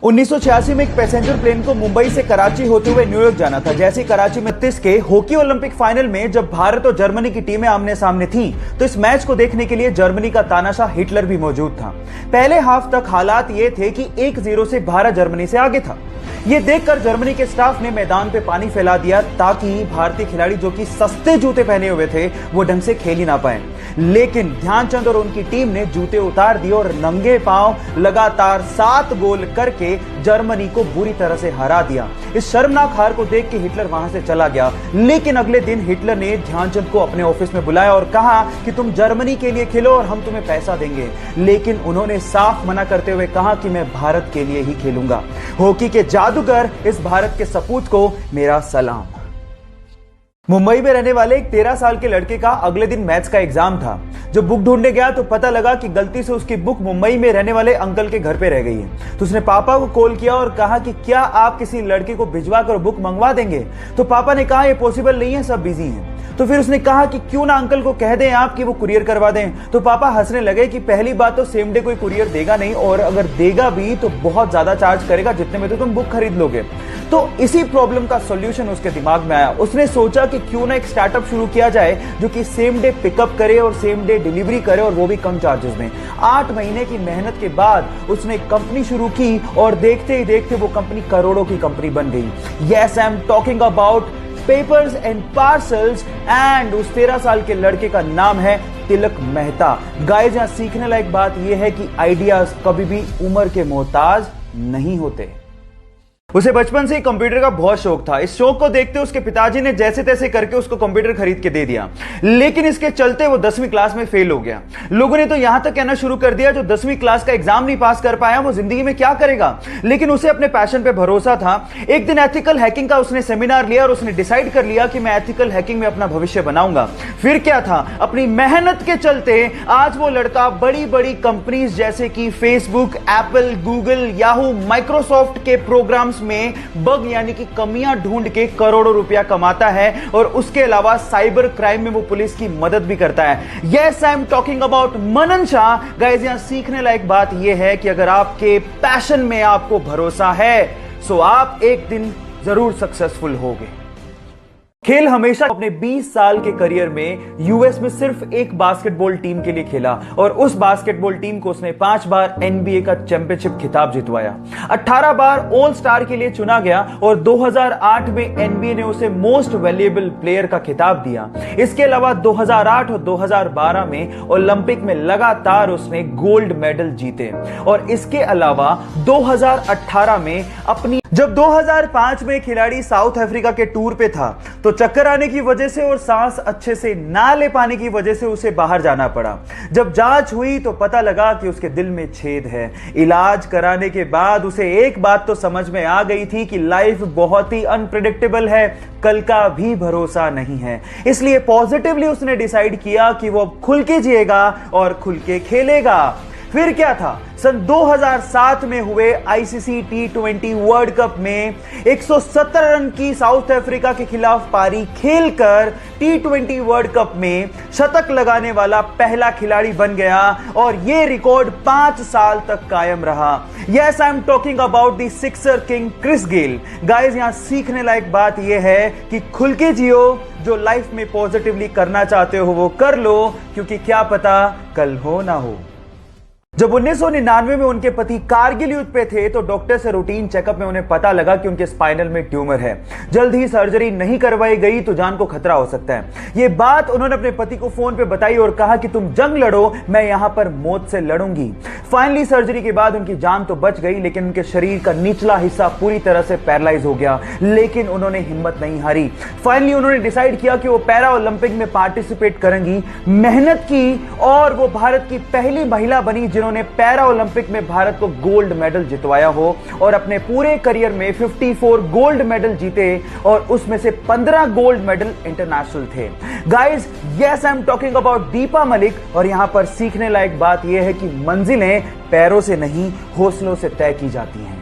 1986 में एक passenger plane को मुंबई से कराची होते हुए न्यूयॉर्क जाना था। जैसे कराची में 30 के हॉकी ओलंपिक फाइनल में जब भारत और जर्मनी की टीमें आमने सामने थीं, तो इस मैच को देखने के लिए जर्मनी का तानाशाह हिटलर भी मौजूद था। पहले हाफ तक हालात ये थे कि 1-0 से भारत जर्मनी से आगे था। ये देखकर जर्मनी के स्टाफ ने मैदान पे पानी फैला दिया ताकि भारतीय खिलाड़ी जो कि सस्ते जूते पहने हुए थे वो ढंग से खेल ही ना पाए। लेकिन ध्यानचंद और उनकी टीम ने जूते उतार दिए और नंगे पांव लगातार 7 गोल करके जर्मनी को बुरी तरह से हरा दिया। इस शर्मनाक हार को देख के हिटलर वहां से चला गया। लेकिन अगले दिन हिटलर ने ध्यानचंद को अपने ऑफिस में बुलाया और कहा कि तुम जर्मनी के लिए खेलो और हम तुम्हें पैसा देंगे। लेकिन उन्होंने साफ मना करते हुए कहा कि मैं भारत के लिए ही खेलूंगा। हॉकी के जादूगर इस भारत के सपूत को मेरा सलाम। मुंबई में रहने वाले एक 13 साल के लड़के का अगले दिन मैथ्स का एग्जाम था। जब बुक ढूंढने गया तो पता लगा कि गलती से उसकी बुक मुंबई में रहने वाले अंकल के घर पे रह गई है। तो उसने पापा को कॉल किया और कहा कि क्या आप किसी लड़के को भिजवा कर बुक मंगवा देंगे। तो पापा ने कहा यह पॉसिबल नहीं है, सब बिजी हैं। तो फिर उसने कहा कि क्यों ना अंकल को कह दें आप कि वो कुरियर करवा दें। तो पापा हंसने लगे कि पहली बात तो सेम डे कोई कुरियर देगा नहीं, और अगर देगा भी तो बहुत ज्यादा चार्ज करेगा जितने में तो तुम बुक खरीद लोगे। तो इसी प्रॉब्लम का सॉल्यूशन उसके दिमाग में आया। उसने सोचा कि क्यों ना एक स्टार्टअप शुरू किया जाए जो कि सेम डे पिकअप करे और सेम डे डिलीवरी करे, और वो भी कम चार्जेस में। 8 महीने की मेहनत के बाद उसने एक कंपनी शुरू की और देखते ही देखते वो कंपनी करोड़ों की कंपनी बन गई। Yes, I am talking about papers and parcels, and उस 13 साल के लड़के का नाम है तिलक मेहता। गाइस, यहां सीखने लायक बात यह है कि आइडियाज कभी भी उम्र के मोहताज नहीं होते। उसे बचपन से ही कंप्यूटर का बहुत शौक था। इस शौक को देखते उसके पिताजी ने जैसे तैसे करके उसको कंप्यूटर खरीद के दे दिया। लेकिन इसके चलते वो 10वीं क्लास में फेल हो गया। लोगों ने तो यहां तक कहना शुरू कर दिया जो 10वीं क्लास का एग्जाम नहीं पास कर पाया वो जिंदगी में क्या करेगा। लेकिन उसे अपने पैशन पे भरोसा था। एक दिन एथिकल हैकिंग का उसने सेमिनार लिया और उसने डिसाइड कर लिया कि मैं एथिकल हैकिंग में अपना भविष्य बनाऊंगा। फिर क्या था, अपनी मेहनत के चलते आज वो लड़का बड़ी बड़ी कंपनीज जैसे कि Facebook, Apple, Google, Yahoo, Microsoft के प्रोग्राम्स में बग यानी कि कमियां ढूंढ के करोड़ों रुपया कमाता है, और उसके अलावा साइबर क्राइम में वो पुलिस की मदद भी करता है। Yes, I am talking about Manan Shah. Guys, यहां सीखने लायक बात यह है कि अगर आपके पैशन में आपको भरोसा है तो आप एक दिन जरूर सक्सेसफुल होगे। खेल हमेशा अपने 20 साल के करियर में यूएस में सिर्फ एक बास्केटबॉल टीम के लिए खेला, और उस बास्केटबॉल टीम को उसने 5 बार एनबीए का चैंपियनशिप खिताब जितवाया। 18 बार ऑल स्टार के लिए चुना गया, और 2008 में एनबीए ने उसे मोस्ट वैल्यूएबल प्लेयर का खिताब दिया। इसके अलावा 2008 और 2012 में ओलंपिक में लगातार उसने गोल्ड मेडल जीते, और इसके अलावा 2018 में जब 2005 में खिलाड़ी साउथ अफ्रीका के टूर पे था तो चक्कर आने की वजह से और सांस अच्छे से ना ले पाने की वजह से उसे बाहर जाना पड़ा। जब जांच हुई तो पता लगा कि उसके दिल में छेद है। इलाज कराने के बाद उसे एक बात तो समझ में आ गई थी कि लाइफ बहुत ही अनप्रेडिक्टेबल है, कल का भी भरोसा नहीं है। इसलिए पॉजिटिवली उसने डिसाइड किया कि वो खुल के जिएगा और खुल के खेलेगा। फिर क्या था, सन 2007 में हुए आईसीसी T20 वर्ल्ड कप में 117 रन की साउथ अफ्रीका के खिलाफ पारी खेलकर T20 वर्ल्ड कप में शतक लगाने वाला पहला खिलाड़ी बन गया, और यह रिकॉर्ड 5 साल तक कायम रहा। Yes, I am talking about the sixer king Chris Gayle. Guys, यहां सीखने लायक बात यह है कि खुल के जियो, जो लाइफ में पॉजिटिवली करना चाहते हो वो कर लो, क्योंकि क्या पता कल हो ना हो। जब 1999 में उनके पति कारगिल युद्ध पे थे तो डॉक्टर से रूटीन चेकअप में उन्हें पता लगा कि उनके स्पाइनल में ट्यूमर है। जल्द ही सर्जरी नहीं करवाई गई तो जान को खतरा हो सकता है। यह बात उन्होंने अपने पति को फोन पे बताई और कहा कि तुम जंग लड़ो, मैं यहां पर मौत से लड़ूंगी। फाइनली सर्जरी के बाद उनकी जान तो बच गई, लेकिन उनके शरीर का निचला हिस्सा पूरी तरह से पैरालाइज हो गया। लेकिन उन्होंने हिम्मत नहीं हारी। फाइनली उन्होंने डिसाइड किया कि वो पैरा ओलंपिक में पार्टिसिपेट करेंगी। मेहनत की और वो भारत की पहली महिला बनी जिन्होंने पैरा ओलंपिक में भारत को गोल्ड मेडल जितवाया हो, और अपने पूरे करियर में 54 गोल्ड मेडल जीते, और उसमें से 15 गोल्ड मेडल इंटरनेशनल थे। Guys, yes, I am talking about Deepa Malik. और यहां पर सीखने लायक बात यह है कि मंजिलें पैरों से नहीं हौसलों से तय की जाती हैं।